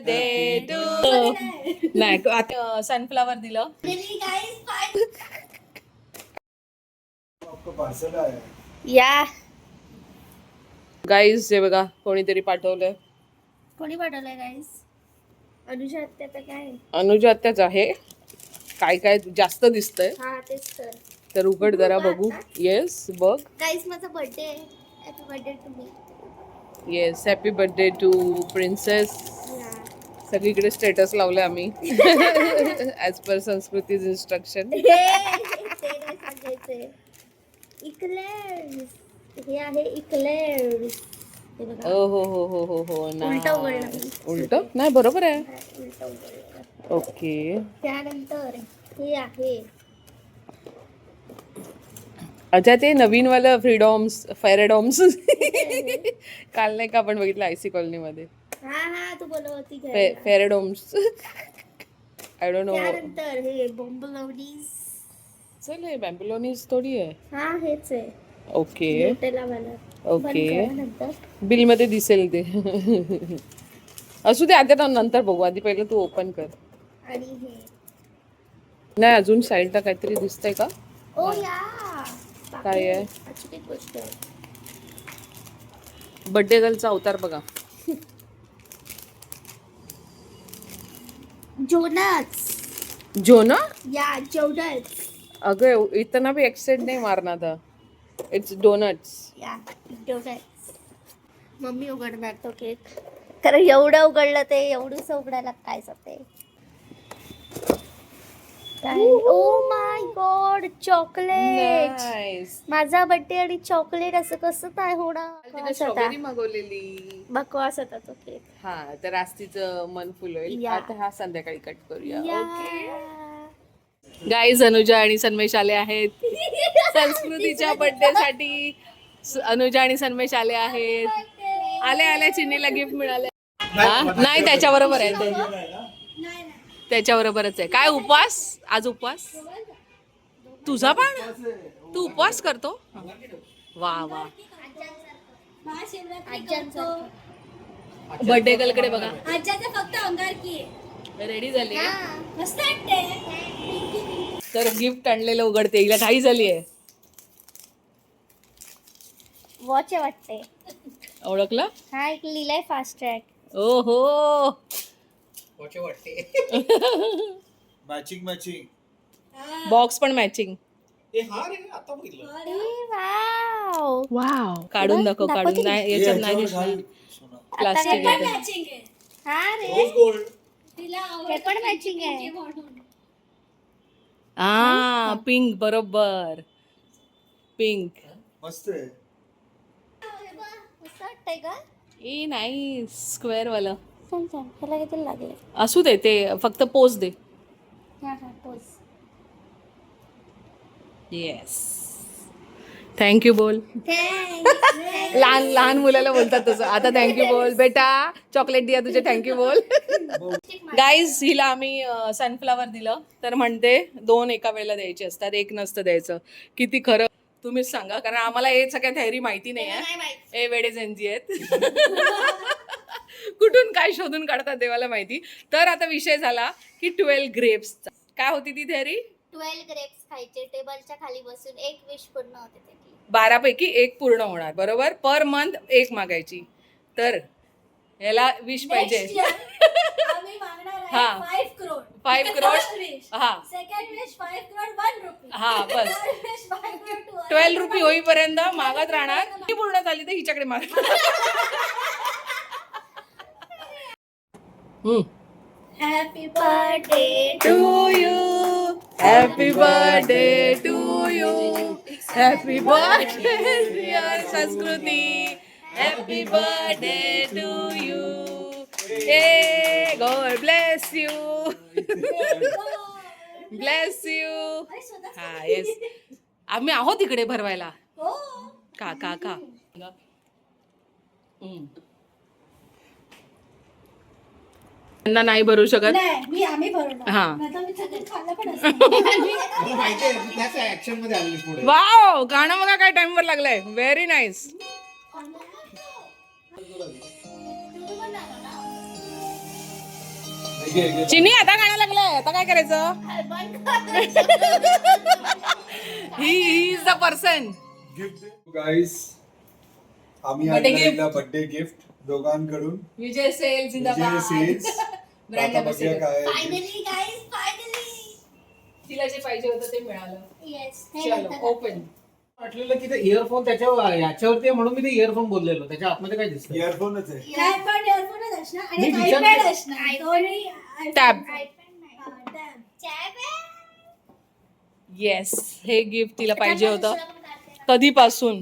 Birthday to नाही आता sunflower दिलं. या गाईज हे बघा कोणीतरी पाठवलंय. कोणी पाठवलंय गाईस? अनुजा आत्या तर काय? अनुजा आत्याच आहे. काय काय जास्त दिसतंय हा तेच तर उघड जरा बघू. येस बघ. गाईस माझा बर्थडे आहे. Happy birthday to me. Yes happy birthday to princess. सगळीकडे स्टेटस लावले आम्ही ॲज पर संस्कृतीज इन्स्ट्रक्शन. इक्लेअर्स हे आहे इक्लेअर्स. हो हो हो हो हो हो ना. उलटं उघडलं मी. उलटं नाही बरोबर आहे. उलटं उघडलं. ओके. त्यानंतर हे आहे अच्छा ते नवीन वालं फ्रीडॉम्स फेरेडॉम्स काल नाही का आपण बघितलं आयसी कॉलनी मध्ये. हा हा तू बोलवती फेरेडॉम्स आय डोंट नो. त्यानंतर हे बॉम्बलोनीज. चल हे बॅम्बुलोनीज थोडी आहे. हा हेच आहे. ओके न्यूटेला वाला. ओके बिल मध्ये दिसेल ते असू दे आता नंतर बघू. आधी पहिलं तू ओपन कर. आणि हे नाही अजून साईडला काहीतरी दिसतंय का? ओ या काय आहे? अचूक एक गोष्ट आहे. बर्थडे गर्लचा अवतार बघा. जोनास. जोना या जोनास. अगं इतना भी एक्सेंट नहीं मारना था. It's donuts. या जोनास. मम्मी उघडणार तो केक. कारण एवढं उघडलं ते एवढंच उघडायला काय जाते. Oh my God chocolate. Nice. माझा बर्थडे आणि चॉकलेट असं कसं काय होणार. स्ट्रॉबेरी मागवलेली. बकवास होता तो केक. हा तर आज तिचं मन फुल होईल. या. आता हा संध्याकाळी कट करूया. या. गाईज अनुजा आणि सन्मेश आले आहेत संस्कृतीच्या बर्थडे साठी. अनुजा आणि सन्मेश आले आहेत. आल्या चिन्नीला गिफ्ट मिळाले. नाही त्याच्याबरोबर आहे ते. त्याच्याबरोबरच आहे. काय उपवास आज? उपवास तुझा पण? तू उपवास करतो? वा वा. बर्थडे गर्लकडे बघा. फक्त अंगार की रेडी झाली मस्त वाटते. तर गिफ्ट आणलेलं उघडते. हिला घाई झाली आहे. वॉच आहे वाटते. ओळखलं? हा एक लिहिलाय फास्ट ट्रॅक. ओहो मॅचिंग मॅचिंग बॉक्स पण मॅचिंग. Wow wow. काढून दाखव. काढून नाही याच्यात नाही दिसणार. प्लास्टिक आहे. हा रे हे पण मॅचिंग आहे. हा पिंक बरोबर. पिंक मस्त आहे. मस्त वाटतंय का? ए नाही स्क्वेअर वाला. छान छान. ह्याला किती लागले? असू दे ते फक्त पोच दे. हा हा पोज. येस थँक्यू बोल. थँक्स. लहान लहान मुलाला बोलतात तसं. आता थँक्यू बोल बेटा. चॉकलेट दिया तुझे थँक्यू बोल. गाईज हिला आम्ही सनफ्लावर दिलं तर म्हणते 2 एका वेळेला द्यायचे असतात. 1 नसतं द्यायचं. किती खरं तुम्हीच सांगा. कारण आम्हाला हे सगळ्या थेअरी माहिती नाही आहे. वेडे जेंजी आहेत कुठून काय शोधून काढतात देवाला माहिती. तर आता विषय झाला की 12 ग्रेप्सचा. काय होती ती थेअरी? 12 ग्रेप्स खायचे. टेबलच्या खाली बसून एक विश पूर्ण होते त्याची. 12 पैकी 1 पूर्ण होणार बरोबर. पर मंथ 1 मागायची. तर याला विश पाहिजे. आम्ही मागणार आहे हा. 5 करोड. 5 करोड. हा सेकंड विश 5 करोड 1 रुपी. हा बस. थर्ड विश 5 करोड 12 रुपये होईपर्यंत मागत राहणार. ती पूर्ण झाली तर हिच्याकडे माग. Happy birthday to you. Happy birthday to you. Happy birthday dear Sanskruti. Happy birthday to you. ए God bless you. Bless you. हा येस आम्ही आहोत तिकडे भरवायला. का का का त्यांना नाही भरू शकत. मी आम्ही भरणार. हा नाहीतर मी सगळं खाल्लं पण असतं. वाव गाणं बघा काय टाइमवर लागलाय. Very nice. चिनी आता गाणं लागलंय, आता काय करायचं? He is the person. Gift guys, आम्ही Birthday gift. आणलेला बर्थडे गिफ्ट दोघांकडून. विजय सेल विजय जिंदाबाद. सेल्स. ब्रँड आता बघूया काय आहे. Finally guys, finally. तिला जे पाहिजे होतं ते मिळालं. येस. चलो ओपन. वाटलेलं की ते इयरफोन त्याच्या याच्यावरती आहे म्हणून मी ते इयरफोन बोललेलो. त्याच्या आतमध्ये काय दिसतं? इयरफोनच आहे. इयरफोनच असणार आणि मी विचार iPad केला. असणार. दोन्ही टॅब. टॅब आहे. येस, हे गिफ्ट तिला पाहिजे होतं कधीपासून.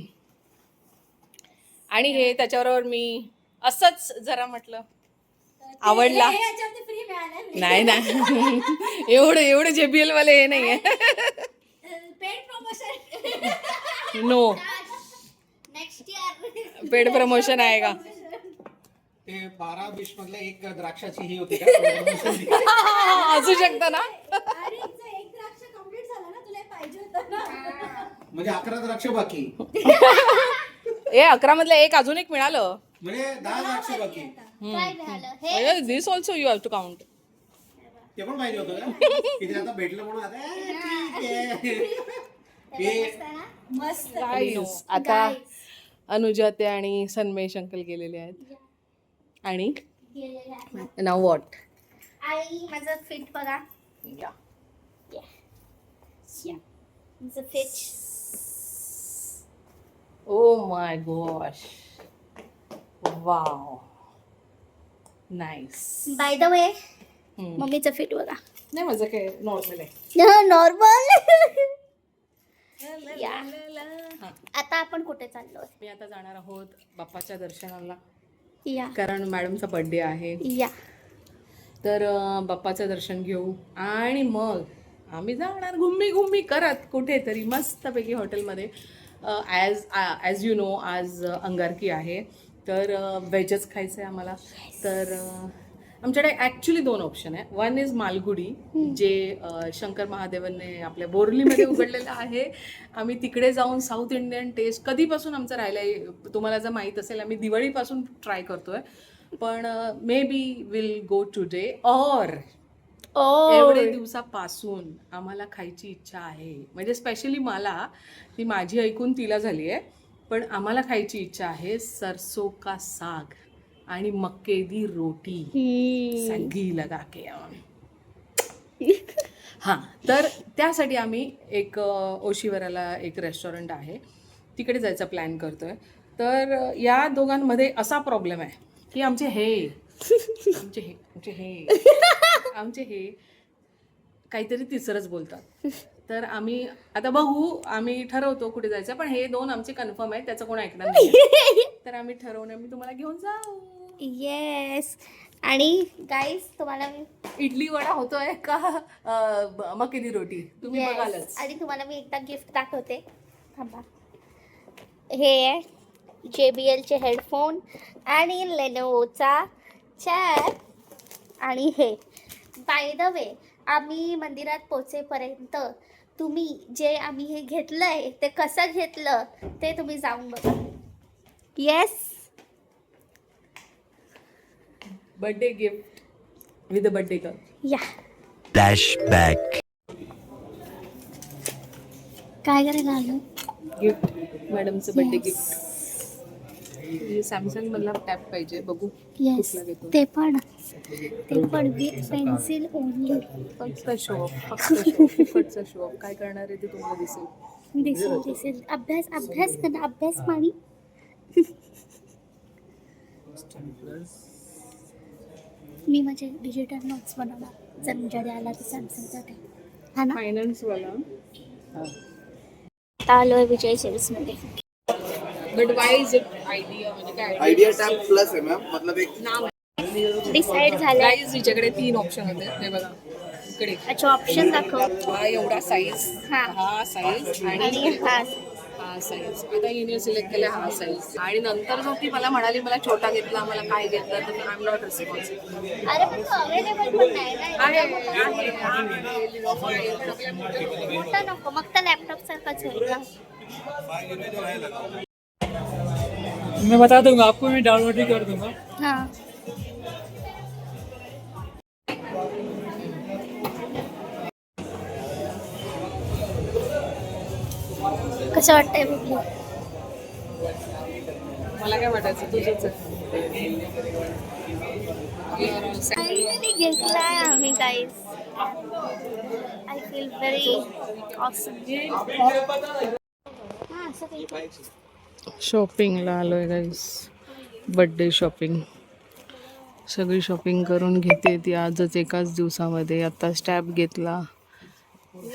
आणि हे त्याच्याबरोबर मी असंच जरा म्हटलं आवडला. हे याच्यावरती फ्री मिळालं. नाही ना एवढे JBL वाले हे नाहीये. Paid promotion. No next year. Paid promotion आहे का? ते 12-20 मधल्या एक द्राक्षाची ही होती का? असू शकतं ना. अरे इथं एक द्राक्ष कंप्लीट झालं ना, तुला हे पाहिजे होतं ना. म्हणजे 11 द्राक्ष बाकी. ए 11 मधलं एक अजून एक मिळालं. म्हणजे 10 द्राक्ष बाकी. काय मिळालं हे? This also you have to count. ते पण पाहिजे होतं का? की ते आता भेटलं म्हणून आता ठीक आहे. मस्त. Guys, आता अनुजा ते आणि सन्मेश अंकल गेलेले आहेत. आणि गेलेलं आहे. Now what? आई माझं फिट बघा. या माझं fit. Oh my gosh, wow, nice. By the way मम्मीचं फिट बघा. नाही माझं काय नॉर्मल आहे. नॉर्मल. आता आपण कुठे चाललोय? मी आता जाणार आहोत बाप्पाच्या दर्शनाला, या कारण मॅडमचा बर्थडे आहे. या. तर बाप्पाचं दर्शन घेऊ आणि मग आम्ही जाणार घुम्मी करत कुठेतरी मस्तपैकी हॉटेलमध्ये. ॲज यू नो आज अंगारकी आहे, तर व्हेजच खायचं आहे आम्हाला. तर आमच्याकडे ॲक्च्युली 2 ऑप्शन आहे. वन इज मालगुडी, जे शंकर महादेवांनी आपल्या बोरलीमध्ये उघडलेलं आहे. आम्ही तिकडे जाऊन साऊथ इंडियन टेस्ट कधीपासून आमचं राहिलं आहे तुम्हाला जर माहीत असेल, आम्ही दिवाळीपासून ट्राय करतोय. पण may be will go today or एवढे दिवसापासून आम्हाला खायची इच्छा आहे. म्हणजे स्पेशली मला, ती माझी ऐकून तिला झाली आहे, पण आम्हाला खायची इच्छा आहे सरसो का साग आणि मक्के दी रोटी सगी लगा के. हां, तर त्यासाठी आम्ही एक ओशीवराला एक रेस्टॉरंट आहे, तिकडे जायचा प्लॅन करतोय. तर या दोघांमध्ये असा प्रॉब्लेम आहे की आमचे हे काहीतरी तिसरंच बोलतात. तर आम्ही आता बघू, आम्ही ठरवतो कुठे जायचं. पण हे 2 आमचे कन्फर्म आहेत, त्याचं कोण ऐकणार नाही. तर आम्ही ठरवणार, मी तुम्हाला घेऊन जाऊ. येस. आणि गाईज तुम्हाला मी इडली वडा होतोय का मक्के दी रोटी तुम्ही Yes. बघालच. आणि तुम्हाला मी एकदा गिफ्ट दाखवते, थांबा. हे आहे JBLचे हेडफोन आणि लेनोवोचा चेअर. आणि हे बाय द वे आम्ही मंदिरात पोचेपर्यंत तुम्ही जे आम्ही हे घेतलंय ते कसं घेतलं ते तुम्ही जाऊन बघा. Yes. Birthday gift with a birthday girl. Yeah. Flashback. काय करायला आलो? गिफ्ट मॅडमचं बर्थडे गिफ्ट. सॅमसंग मधला टॅब पाहिजे, बघू येस. कुठला घेतो. ते पण विथ पेन्सिल ओनली. फक्त शो फुकटचा शो काय करणार आहे ते तुम्हाला दिसेल. दिसेल. अभ्यास करा, अभ्यास पाणी. मी माझे डिजिटल नोट्स बनवणार जर तुमच्याकडे आला तर सॅमसंगचा ते. हा ना. फायनान्स वाला. आता आलोय विजय सेल्समध्ये. But why is it idea, म्हणजे काय आइडिया टैब प्लस है मैम, मतलब एक नाम डिसाईड झालं. गाईज हिच्याकडे 3 ऑप्शन होते. हे बघा इकडे अच्छा, ऑप्शन दाखव. हा एवढा साईज, हा. हा साईज आणि आणि हा. हा साईज. आता हिने सिलेक्ट केला हा साईज. आणि नंतर जो ती मला म्हणाली मला छोटा घेतला, मला काय घेतला, तर आय एम नॉट रिस्पॉन्सिबल. अरे पण तो अवेलेबल पण नाही ना. मोठा नको, मग तर लॅपटॉप सारखाच होईल का? मैं बता दूंगा आपको, मैं डाउनलोड ही कर दूंगा. हाँ. कसं वाटतंय बघू. मला काय वाटायचं तुझंच फायनली घेतलाय आम्ही guys. I feel very awesome. हां असं काही शॉपिंगला आलोय गाईस. बर्थडे शॉपिंग सगळी शॉपिंग करून घेते ती आजच एकाच दिवसामध्ये. आता स्टॅप घेतला,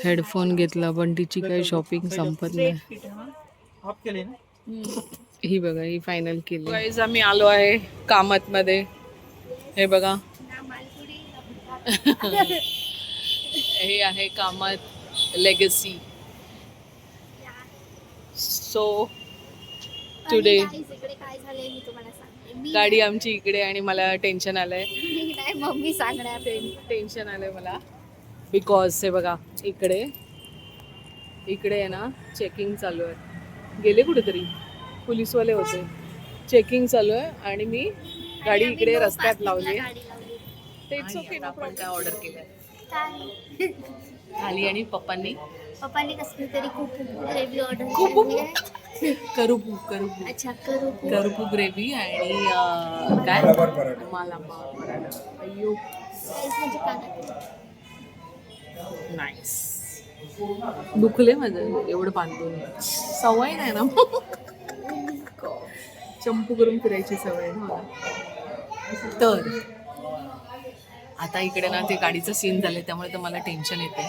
हेडफोन घेतला, पण तिची काही शॉपिंग संपत नाही. ऑफ केले ना. ही बघा, ही फायनल केली गाईज. आम्ही आलो आहे कामतमध्ये. हे बघा हे आहे कामत लेगसी. सो टुडे इकडे काय झालंय मी तुम्हाला सांगते. मी गाडी आमची इकडे आणि मला टेन्शन आलंय. नाही मम्मी सांगणार. टेन्शन आलंय मला बिकॉज हे बघा इकडे आहे ना चेकिंग चालू आहे. गेले कुठेतरी पोलीसवाले होते. चेकिंग चालू आहे आणि मी गाडी इकडे रस्त्यात लावली आहे. तेच ओके ना. आपण काय ऑर्डर केलं थाली आणि पप्पांनी कसली तरी खूप ग्रेव्ही ऑर्डर खूप केली. करूपू अच्छा करू. करूपू ग्रेव्ही आणि काय मलाबार पराठा. मला पराठा. अय्यो म्हणजे कानात. नाईस. दुखले माझं एवढं बांधून. सवय नाही ना चंपू करून फिरायची सवय ना मला. तर आता इकडे ना ते गाडीचं सीन झालंय त्यामुळे तर मला टेन्शन येते.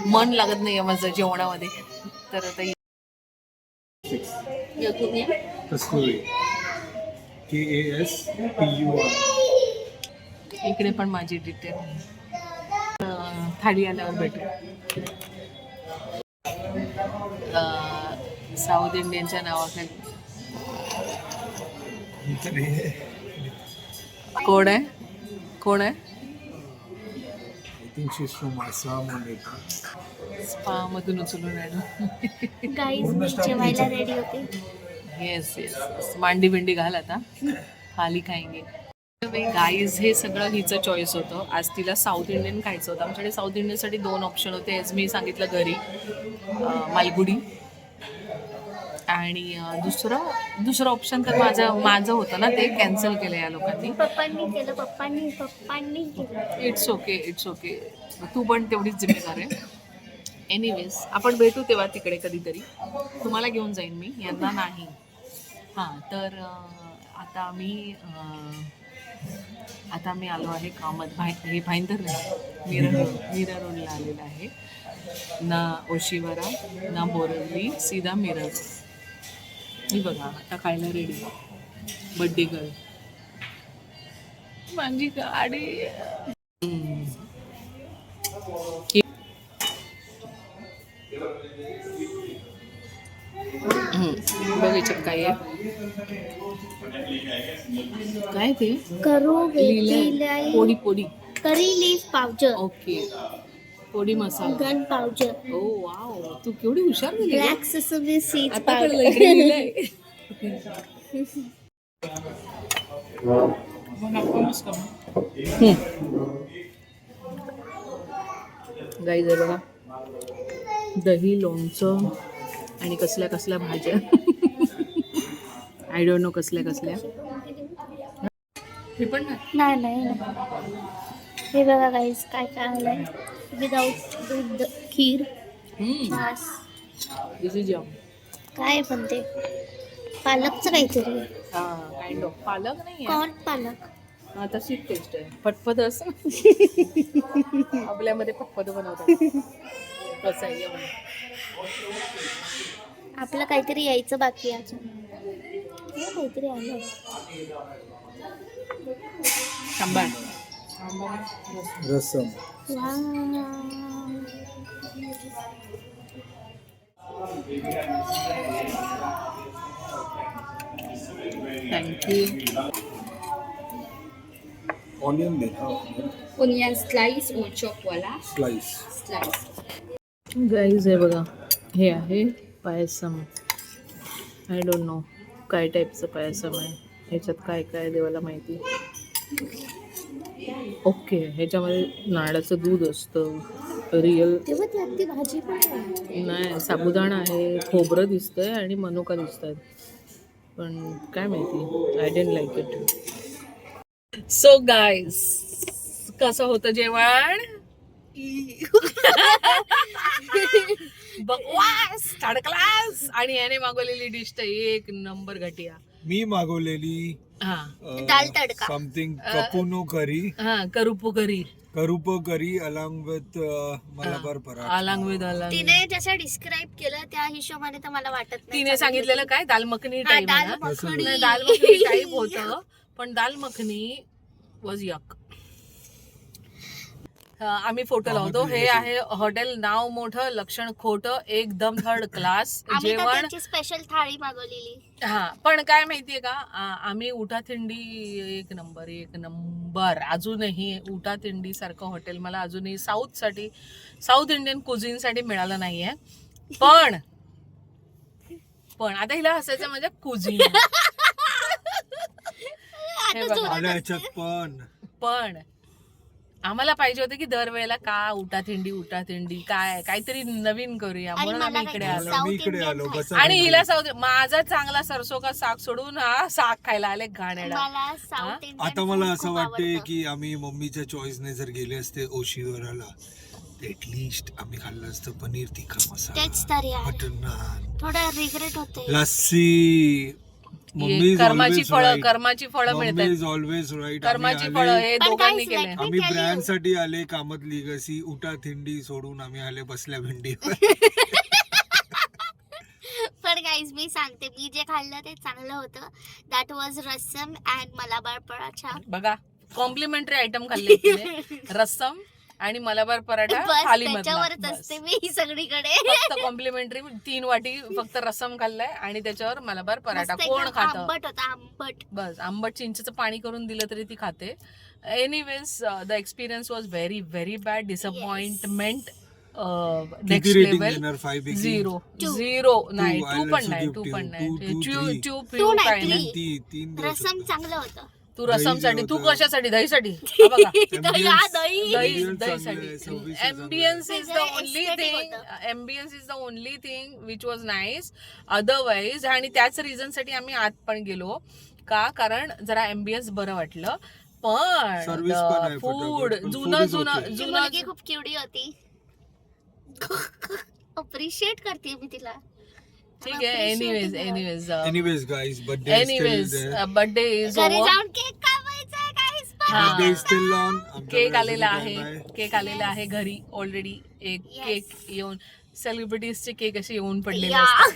मन लागत नाहीये माझं जेवणामध्ये. तर आता कस्तुरी KASTUR. इकडे पण माझी डिटेल थाळी आल्यावर भेटू. साऊथ इंडियनच्या नावाखाली कोण आहे I think she's from Assam or Nepal. Spa मधून उचलून आणू. गाईज मी जेवायला रेडी होते. Yes yes. मांडी बिंडी घाल आता. थाली खाएंगे. गाईज हे सगळं हिचं चॉईस होतं. आज तिला साऊथ इंडियन खायचं होतं. आमच्याकडे साऊथ इंडियनसाठी 2 ऑप्शन होते. आज मी सांगितलं घरी मालगुडी आणि दुसरं ऑप्शन तर माझं होतं ना ते कॅन्सल केलं या लोकांनी. पप्पांनी केलं. It's okay. तू पण तेवढीच जिम्मेदार आहे. एनिवेज आपण भेटू तेव्हा तिकडे कधीतरी. तुम्हाला घेऊन जाईन मी, यांना नाही. हां तर आता आम्ही आलो आहे कामत. हे भाईंदर नाही, मीरा रोडला आलेला आहे. ना ओशिवरा ना बोरवली, सीधा मीरा रोड. मी बघा आता खायला रेडी. बड्डे गर्ल माझी गाडी. बघ याच्यात काय आहे. काय ते करू लिहिलंय podi curry leaf powder. Okay. Podi masala. Gun powder. Oh wow, तू केवढी हुशार झाली ग. ब्लॅक सेसमी सीड्स आता पावडर. कळलं इकडे लिहिलंय. गाईज आहे बघा, दही, लोणचं आणि कसल्या भाज्या. आय डोंट नो कसल्या. हे पण नाही. हे बघा गाईस काय आलंय. विदाऊट दूध, खीर, छास. दिस इज यम. काय पण ते पालकचं काहीतरी. काइंड ऑफ पालक नाही कॉर्न पालक. आहे. तशीच टेस्ट आहे. फटफट असं आपल्यामध्ये फटफट बनवतात. कसं आहे यम. आपलं काहीतरी यायचं बाकी आहे अजून. काहीतरी आलं. सांबार. रसम. थँक्यू. ऑनियन दे. Onion slice or chop wala slice. slice. Guys हे बघा, हे आहे पायसम. आय डोंट नो काय टाईपचं पायसम आहे. ह्याच्यात काय काय देवाला माहिती. ओके, ह्याच्यामध्ये नारळाचं दूध असतं. रिअल कोणती भाजी पण आहे. नाही, साबुदाणा आहे, खोबरं दिसतंय आणि मनुका दिसतात, पण काय माहिती, I don't like it. So guys, कसं होतं जेवण? बकवास, थर्ड क्लास. आणि याने मागवलेली डिश तर एक नंबर घटिया. मी मागवलेली हा दाल तडका. समथिंग कपुनो करी, हा, करूपू करी, करूपो curry along with Malabar paratha. Along with along. तिने जसं डिस्क्राईब केलं त्या हिशोबाने तर मला वाटत नाही तिने सांगितलेलं काय, दाल मखनी हा, टाईप दाल ना? मखनी. नाही, दाल मखनी टाईप होतं, पण दाल मखनी वॉज यक. आम्ही फोटो लावतो. हे आहे हॉटेल, नाव मोठं, लक्षण खोटं, एकदम थर्ड क्लास आम्ही तर जेवण. त्यांची स्पेशल थाळी मागवलेली. हा, पण काय माहितीये का, आम्ही उठाथिंडी एक नंबर अजूनही उठाथिंडी सारखं हॉटेल मला अजूनही साऊथ इंडियन कुझिन साठी मिळालं नाहीये. पण आता हिला हसायचं म्हणजे कुझिन. हे बघा, आल्या ह्याच्यात पण आम्हाला पाहिजे होतं की दरवेळेला का उठाथिंडी काहीतरी नवीन करूया, आणि म्हणून आम्ही मला इकडे काहीतरी आलो. मी इकडे South आलो Indian बसा. आणि हिला माझा चांगला सरसो का साग सोडून हा साग खायला आले घाणेडा. मला साऊथ इंडियन आता मला food असं खूप वाटते आवडतं. की आम्ही मम्मीच्या चॉईसने जर गेले असते ओशीवराला, ऍटलिस्ट आम्ही खाल्लं असतं पनीर तिखा तेच मसाला, तर यार. बटर नान, थोडं रिग्रेट होते. लस्सी. मम्मी कर्माची फळं मिळतात. Is always right. कर्माची फळं हे पण दोघांनी guys, केले. let me आम्ही tell you. ब्रँड साठी आले कामत लिगसी, उठा थिंडी सोडून आम्ही आले बसल्या भेंडीवर. पण गाईज मी सांगते, मी जे खाल्लं ते चांगलं होतं. That was rasam and Malabar paratha. बघा, कॉम्प्लिमेंटरी आयटम खाल्ले तिने. रस्सम आणि मलाबार पराठा बस थाली त्याच्यावरच मधला. असते मी सगळीकडे. फक्त कॉम्प्लिमेंटरी 3 वाटी फक्त रस्सम खाल्लाय आणि त्याच्यावर मलाबार पराठा. मस्त कोण एकदम खातं? आंबट होता, आंबट. बस आंबट चिंचेचं पाणी करून दिलं तरी ती खाते. Anyways, the experience was very very bad. Disappointment next किती रेटिंग लेवल. देणार? 5 पैकी 0 नाही, 2 पण नाही, 2 two, पण नाही, two, three. 2 काय नाही, नाही. 3. तीन रसम चांगलं होतं. तू रसमसाठी, तू होतं. कशासाठी? दहीसाठी? हा बघा. दही, हा, दही. दहीसाठी. Ambience is the only Aesthetic thing. होतं. Ambience is the only thing which was nice. Otherwise, आणि त्याच रिझन साठी आम्ही आत पण गेलो का, कारण जरा एम्बियन्स बरं वाटलं. Service पण पण आहे फूड फटाफट, पण जुनं food is जुनं okay. ती मुलगी खूप क्युडी होती. अप्रिशिएट करते मी तिला. ठीक आहे. Anyways anyways guys, birthday birthday is घरी ओव्हर. जाऊन केक कापायचा गाईस. हा. Birthday still on. केक आलेला आहे घरी ऑलरेडी. एक Yes. केक येऊन, सेलिब्रिटीजचे केक असे येऊन पडलेले असतात.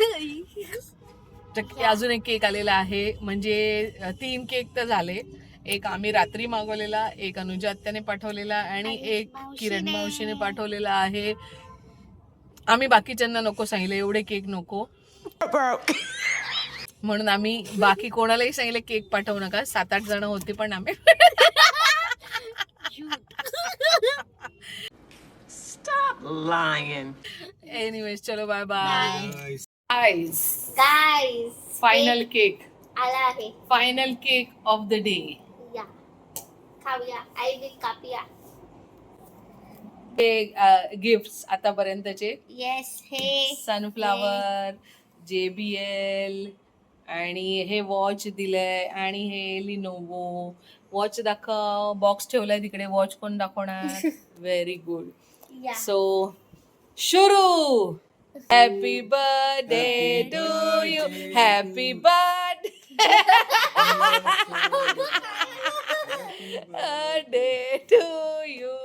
तर अजून एक केक आलेला आहे. म्हणजे 3 केक तर झाले. एक आम्ही रात्री मागवलेला, एक अनुजा आत्याने पाठवलेला आणि आणि एक किरण मावशीने. मावशीने पाठवलेला आहे. आम्ही बाकीच्यांना नको सांगितलं, एवढे केक नको म्हणून आम्ही बाकी कोणालाही सांगितलं केक पाठवू नका. 7-8 जण होते पण आम्ही एनिवेज, चलो bye bye. Guys final cake, आला आहे. Final cake of the day. या खाऊया. आई विल कापूया. हे गिफ्ट्स आतापर्यंतचे. येस, हे सनफ्लावर, JBL आणि हे वॉच दिलंय आणि हे लिनोवो. वॉच दाखव. बॉक्स ठेवलाय तिकडे. वॉच कोण दाखवणार? Very good. या. सो शुरू. Happy birthday to you. Happy birthday to you.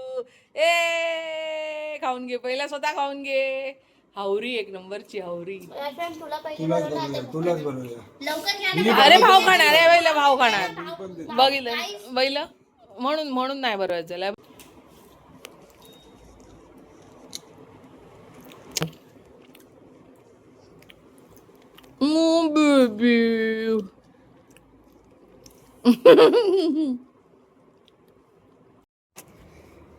ए खाऊन घे, पहिला स्वतः खाऊन घे. हावरी, एक नंबरची हावरी. फ्रेंड तुला पहिले तुलाच बनवलं बनवूया, आता. तुलाच बनवूया. लवकर घ्या ना. अरे भाव खाणार आहे, बैल भाव खाणार. बघितलं बैल म्हणून नाही बरोबर झालं. बेबी.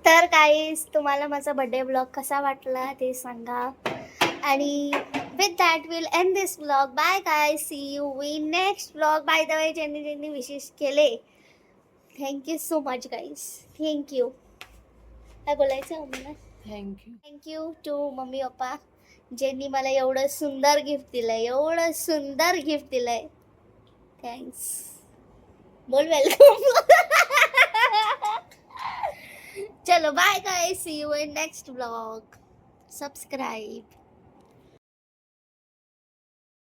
तर गाईस, तुम्हाला माझा बर्थडे ब्लॉग कसा वाटला ते सांगा. आणि with that will end this blog. Bye guys, see you in next blog. By the way, ज्यांनी ज्यांनी विशेष केले, thank you so much guys. Thank you. काय बोलायचं मला? Thank you. Thank you to mummy papa ज्यांनी मला एवढं सुंदर गिफ्ट दिलंय. थँक्स. बोल वेलकम. चलो bye guys, see you in next blog. Subscribe.